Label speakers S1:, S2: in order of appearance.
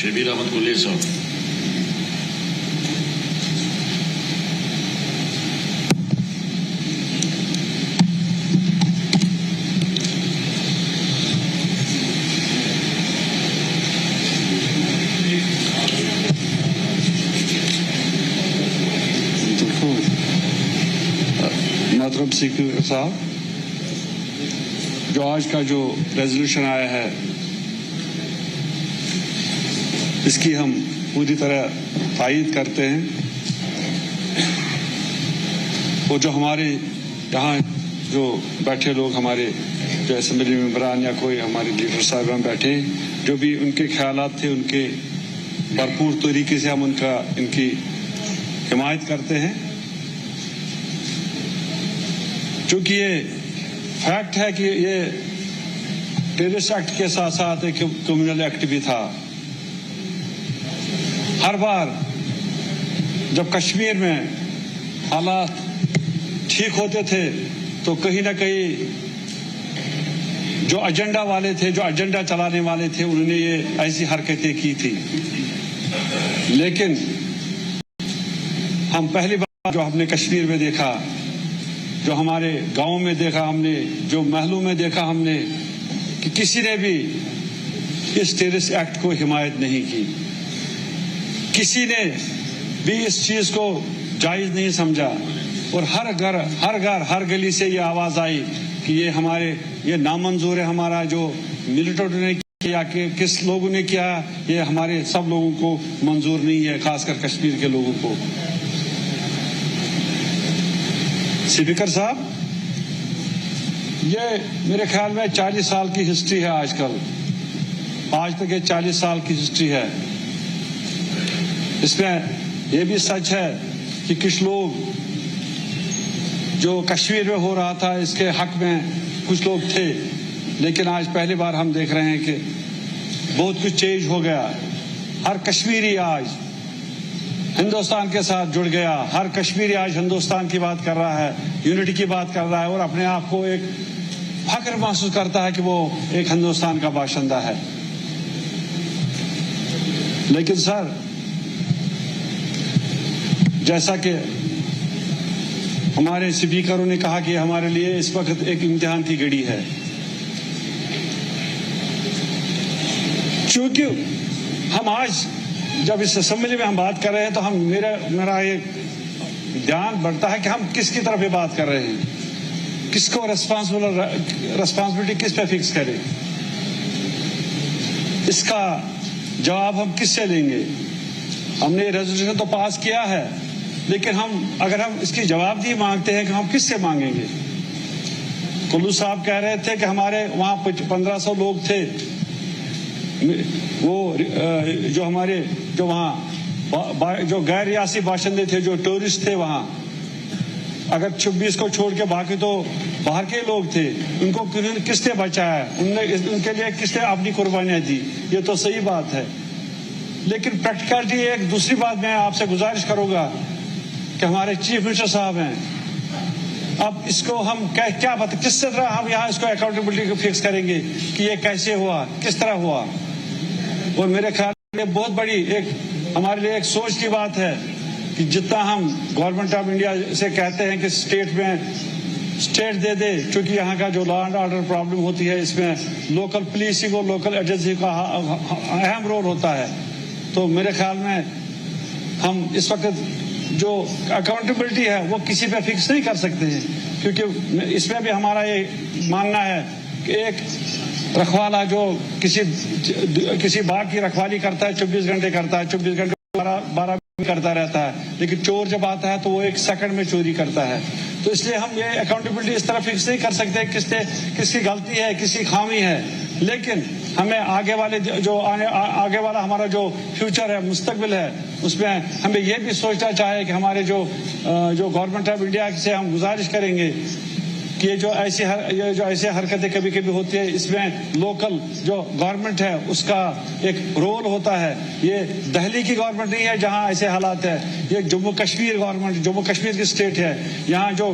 S1: Shabbir Ahmad clear صاحب.
S2: محترم speaker صاحب، جو آج کا جو ریزولوشن آیا ہے اس کی ہم پوری طرح تائید کرتے ہیں. وہ جو ہمارے یہاں جو بیٹھے لوگ، ہمارے جو اسمبلی ممبران یا کوئی ہمارے لیڈر صاحبان بیٹھے، جو بھی ان کے خیالات تھے، ان کے بھرپور طریقے سے ہم ان کی حمایت کرتے ہیں. چونکہ یہ فیکٹ ہے کہ یہ ٹیررسٹ ایکٹ کے ساتھ ساتھ ایک کمیونل ایکٹ بھی تھا. ہر بار جب کشمیر میں حالات ٹھیک ہوتے تھے تو کہیں نہ کہیں جو ایجنڈا والے تھے، جو ایجنڈا چلانے والے تھے، انہوں نے یہ ایسی حرکتیں کی تھی. لیکن ہم پہلی بار جو ہم نے کشمیر میں دیکھا، جو ہمارے گاؤں میں دیکھا ہم نے، جو محلوں میں دیکھا ہم نے، کہ کسی نے بھی اس ٹیررسٹ ایکٹ کو حمایت نہیں کی. کسی نے بھی اس چیز کو جائز نہیں سمجھا. اور ہر گھر ہر گلی سے یہ آواز آئی کہ یہ نامنظور ہے. ہمارا جو ملٹنٹ نے کیا، کہ کس لوگوں نے کیا، یہ ہمارے سب لوگوں کو منظور نہیں ہے، خاص کر کشمیر کے لوگوں کو. اسپیکر صاحب، یہ میرے خیال میں 40 سال کی ہسٹری ہے. آج تک یہ 40 سال کی ہسٹری ہے. اس میں یہ بھی سچ ہے کہ کچھ لوگ جو کشمیر میں ہو رہا تھا اس کے حق میں کچھ لوگ تھے، لیکن آج پہلی بار ہم دیکھ رہے ہیں کہ بہت کچھ چینج ہو گیا. ہر کشمیری آج ہندوستان کے ساتھ جڑ گیا. ہر کشمیری آج ہندوستان کی بات کر رہا ہے، یونٹی کی بات کر رہا ہے، اور اپنے آپ کو ایک فخر محسوس کرتا ہے کہ وہ ایک ہندوستان کا باشندہ ہے. لیکن سر، جیسا کہ ہمارے اسپیکروں نے کہا کہ ہمارے لیے اس وقت ایک امتحان کی گھڑی ہے. چونکہ ہم آج جب اس اسمبلی میں ہم بات کر رہے ہیں تو میرا یہ دھیان بڑھتا ہے کہ ہم کس کی طرف یہ بات کر رہے ہیں، کس کو ریسپانسبلٹی کس پہ فکس کریں، اس کا جواب ہم کس سے لیں گے. ہم نے یہ ریزولوشن تو پاس کیا ہے، لیکن اگر ہم اس کی جواب دی مانگتے ہیں کہ ہم کس سے مانگیں گے. کلو صاحب کہہ رہے تھے کہ ہمارے وہاں 1500 لوگ تھے، وہ جو ہمارے جو وہاں جو غیر ریاستی باشندے تھے، جو ٹورسٹ تھے وہاں، اگر 26 کو چھوڑ کے باقی تو باہر کے لوگ تھے، ان کو کس نے بچایا، ان کے لیے کس نے اپنی قربانیاں دی. یہ تو صحیح بات ہے، لیکن پریکٹیکلٹی ایک دوسری بات میں آپ سے گزارش کروں گا کہ ہمارے چیف منسٹر صاحب ہیں. اب اس کو ہم کیا کس طرح ہم یہاں اس کو اکاؤنٹیبلٹی کو فکس کریں گے کہ یہ کیسے ہوا، کس طرح ہوا. اور میرے خیال میں بہت بڑی ایک ہمارے لیے ایک سوچ کی بات ہے کہ جتنا ہم گورنمنٹ آف انڈیا سے کہتے ہیں کہ اسٹیٹ دے دے، چونکہ یہاں کا جو لا اینڈ آرڈر پرابلم ہوتی ہے، اس میں لوکل پولیسنگ اور لوکل ایجنسی کا اہم رول ہوتا ہے. تو میرے خیال میں ہم اس وقت جو اکاؤنٹیبلٹی ہے وہ کسی پہ فکس نہیں کر سکتے ہیں، کیونکہ اس میں بھی ہمارا یہ ماننا ہے کہ ایک رکھوالا جو کسی باغ کی رکھوالی کرتا ہے 24 گھنٹے کرتا ہے، 24 گھنٹے 12 کرتا رہتا ہے، لیکن چور جب آتا ہے تو وہ 1 سیکنڈ میں چوری کرتا ہے. تو اس لیے ہم یہ اکاؤنٹیبلٹی اس طرح فکس نہیں کر سکتے کس کی غلطی ہے، کس کی خامی ہے. لیکن ہمیں آگے والا ہمارا جو فیوچر ہے، مستقبل ہے، اس میں ہمیں یہ بھی سوچنا چاہیے کہ ہمارے جو گورنمنٹ آف انڈیا سے ہم گزارش کریں گے کہ یہ جو ایسی حرکتیں کبھی کبھی ہوتی ہے، اس میں لوکل جو گورنمنٹ ہے اس کا ایک رول ہوتا ہے. یہ دہلی کی گورنمنٹ نہیں ہے جہاں ایسے حالات ہے، یہ جموں کشمیر گورنمنٹ، جموں کشمیر کی اسٹیٹ ہے. یہاں جو